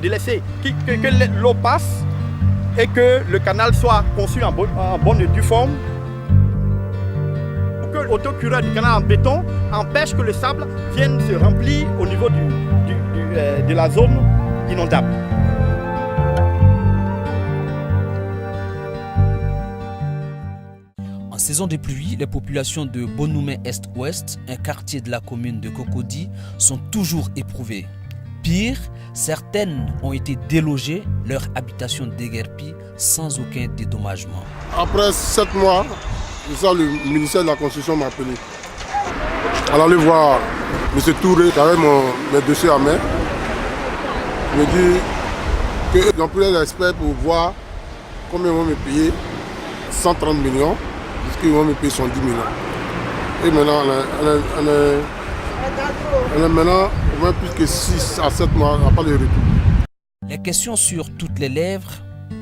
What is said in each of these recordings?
de laisser que l'eau passe et que le canal soit conçu en bonne et due forme. Que l'autocureur du canal en béton empêche que le sable vienne se remplir au niveau de la zone inondable. En saison de pluie, les populations de Bonoumé Est-Ouest, un quartier de la commune de Cocody, sont toujours éprouvées. Pire, certaines ont été délogées, leur habitation déguerpie sans aucun dédommagement. Après 7 mois, le ministère de la Construction m'a appelé. On allait voir M. Touré qui avait mes dossiers à main. Il me dit qu'ils ont pris les experts pour voir combien ils vont me payer. 130 millions, puisqu'ils vont me payer 110 millions. Et maintenant, on est maintenant au moins plus que 6 à 7 mois, on n'a pas de retour. Les questions sur toutes les lèvres,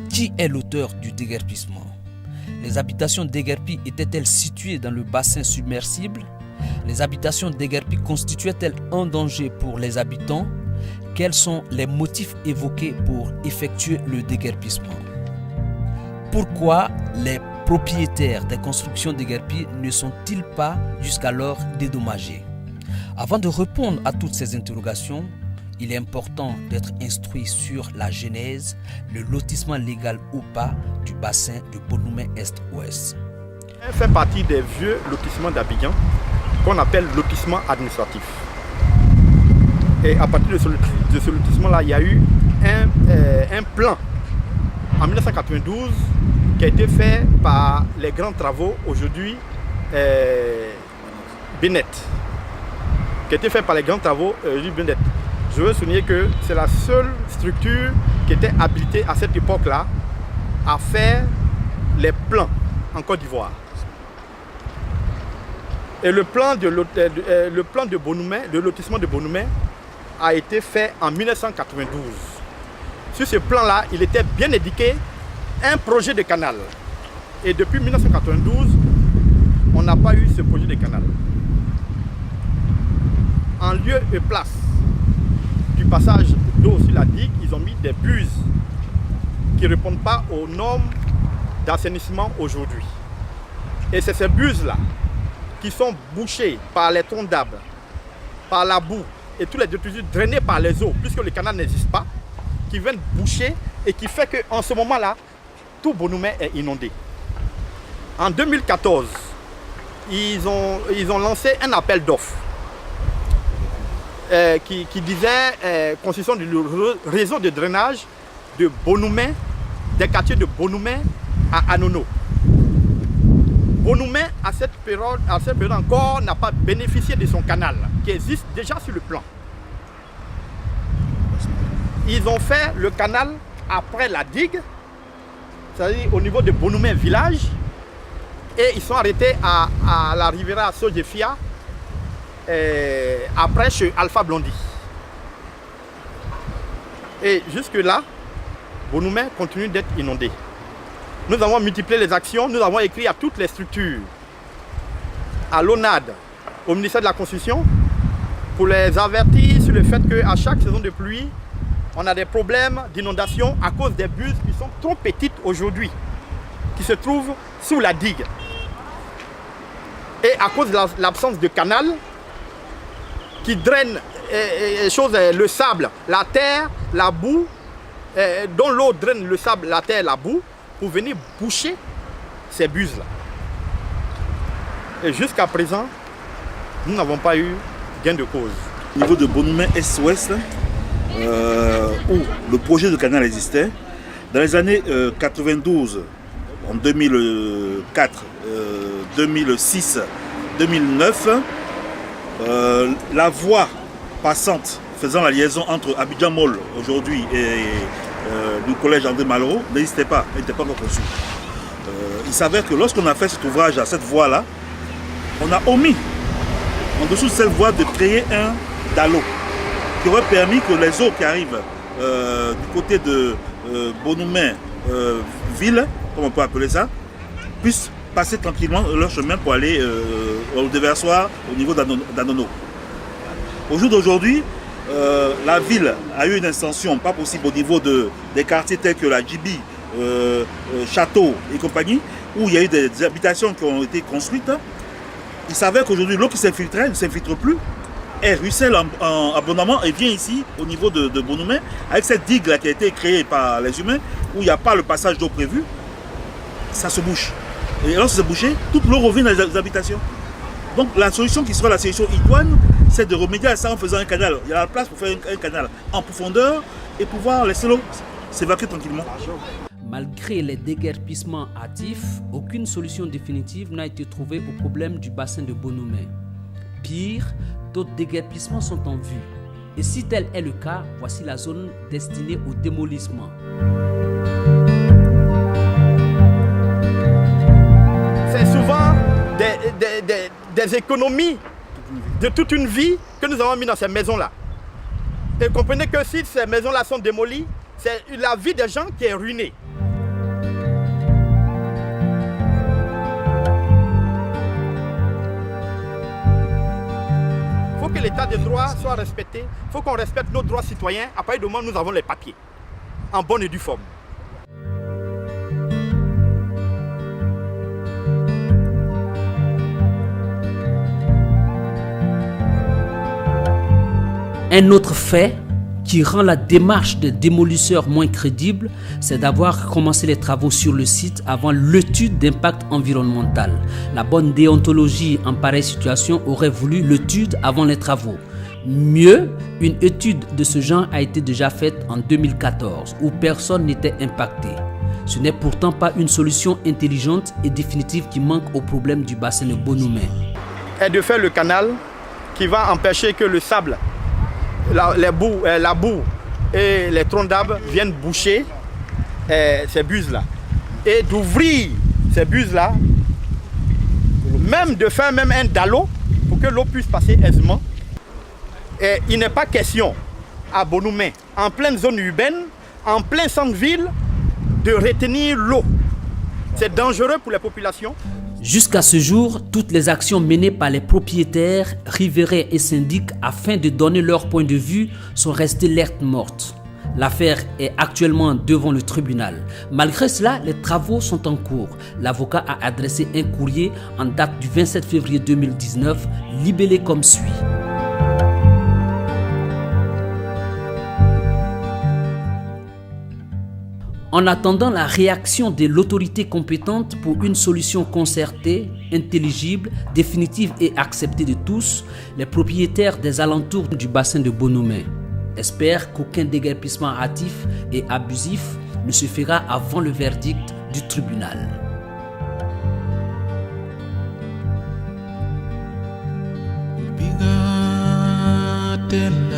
qui est l'auteur du déguerpissement? Les habitations déguerpies étaient-elles situées dans le bassin submersible? Les habitations déguerpies constituaient-elles un danger pour les habitants? Quels sont les motifs évoqués pour effectuer le déguerpissement? Pourquoi les propriétaires des constructions déguerpies ne sont-ils pas jusqu'alors dédommagés? Avant de répondre à toutes ces interrogations, il est important d'être instruit sur la genèse, le lotissement légal ou pas du bassin de Bonoumé Est-Ouest. Elle fait partie des vieux lotissements d'Abidjan qu'on appelle lotissement administratif. Et à partir de ce lotissement-là, il y a eu un plan en 1992 qui a été fait par les grands travaux aujourd'hui Benet. Qui a été fait par les grands travaux du Benet. Je veux souligner que c'est la seule structure qui était habilitée à cette époque-là à faire les plans en Côte d'Ivoire. Et le plan de Bonoumé, le lotissement de Bonoumé, a été fait en 1992. Sur ce plan-là, il était bien indiqué un projet de canal. Et depuis 1992, on n'a pas eu ce projet de canal. En lieu et place du passage d'eau sur la digue, ils ont mis des buses qui ne répondent pas aux normes d'assainissement aujourd'hui. Et c'est ces buses-là qui sont bouchées par les troncs d'arbres, par la boue et tous les détritus drainés par les eaux, puisque le canal n'existe pas, qui viennent boucher et qui fait qu'en ce moment-là, tout Bonoumé est inondé. En 2014, ils ont lancé un appel d'offres qui disait construction du réseau de drainage de Bonoumé, des quartiers de Bonoumé à Anono. Bonoumé, à cette période encore, n'a pas bénéficié de son canal, qui existe déjà sur le plan. Ils ont fait le canal après la digue, c'est-à-dire au niveau de Bonoumé village, et ils sont arrêtés à la Riviera Sojefia, après chez Alpha Blondy. Et jusque-là, Bonoumé continue d'être inondé. Nous avons multiplié les actions, nous avons écrit à toutes les structures, à l'ONAD, au ministère de la Construction, pour les avertir sur le fait qu'à chaque saison de pluie, on a des problèmes d'inondation à cause des buses qui sont trop petites aujourd'hui, qui se trouvent sous la digue. Et à cause de l'absence de canal, qui draine le sable, la terre, la boue, dont l'eau draine le sable, la terre, la boue, pour venir boucher ces buses-là. Et jusqu'à présent, nous n'avons pas eu gain de cause. Au niveau de Bonoumé Est-Ouest, où le projet de canal existait, dans les années 92, en 2004, 2006, 2009, la voie passante faisant la liaison entre Abidjan Mall aujourd'hui et le collège André Malraux n'existait pas, n'était pas encore conçu. Il s'avère que lorsqu'on a fait cet ouvrage à cette voie-là, on a omis en dessous de cette voie de créer un dallo qui aurait permis que les eaux qui arrivent du côté de Bonoumé ville, comme on peut appeler ça, puissent passer tranquillement leur chemin pour aller au déversoir au niveau d'Anono. Au jour d'aujourd'hui, la ville a eu une extension pas possible au niveau des quartiers tels que la Djibi, Château et compagnie, où il y a eu des habitations qui ont été construites, il savait qu'aujourd'hui l'eau qui s'infiltrait ne s'infiltre plus. Elle ruisselle en abondamment et vient ici au niveau de Bonoumé avec cette digue là qui a été créée par les humains où il n'y a pas le passage d'eau prévu, ça se bouche. Et lorsque c'est bouché, toute l'eau revient dans les habitations. Donc la solution qui sera la solution idoine, c'est de remédier à ça en faisant un canal. Il y a la place pour faire un canal en profondeur et pouvoir laisser l'eau s'évacuer tranquillement. Malgré les déguerpissements hâtifs, aucune solution définitive n'a été trouvée au problème du bassin de Bonoumé. Pire, d'autres déguerpissements sont en vue. Et si tel est le cas, voici la zone destinée au démolissement. C'est souvent des économies de toute une vie que nous avons mis dans ces maisons-là. Et comprenez que si ces maisons-là sont démolies, c'est la vie des gens qui est ruinée. Il faut que l'état de droit soit respecté. Il faut qu'on respecte nos droits citoyens. À partir du moment où nous avons les papiers, en bonne et due forme. Un autre fait qui rend la démarche des démolisseurs moins crédible, c'est d'avoir commencé les travaux sur le site avant l'étude d'impact environnemental. La bonne déontologie en pareille situation aurait voulu l'étude avant les travaux. Mieux, une étude de ce genre a été déjà faite en 2014 où personne n'était impacté. Ce n'est pourtant pas une solution intelligente et définitive qui manque au problème du bassin de Bonoumé. Et de faire le canal qui va empêcher que le sable, la boue et les troncs d'arbres viennent boucher ces buses-là. Et d'ouvrir ces buses-là, même de faire même un dallo pour que l'eau puisse passer aisément. Et il n'est pas question à Bonoumé, en pleine zone urbaine, en plein centre-ville, de retenir l'eau. C'est dangereux pour les populations. Jusqu'à ce jour, toutes les actions menées par les propriétaires, riverains et syndics afin de donner leur point de vue sont restées lettres mortes. L'affaire est actuellement devant le tribunal. Malgré cela, les travaux sont en cours. L'avocat a adressé un courrier en date du 27 février 2019, libellé comme suit. En attendant la réaction de l'autorité compétente pour une solution concertée, intelligible, définitive et acceptée de tous, les propriétaires des alentours du bassin de Bonoumé espèrent qu'aucun déguerpissement hâtif et abusif ne se fera avant le verdict du tribunal. Bigaten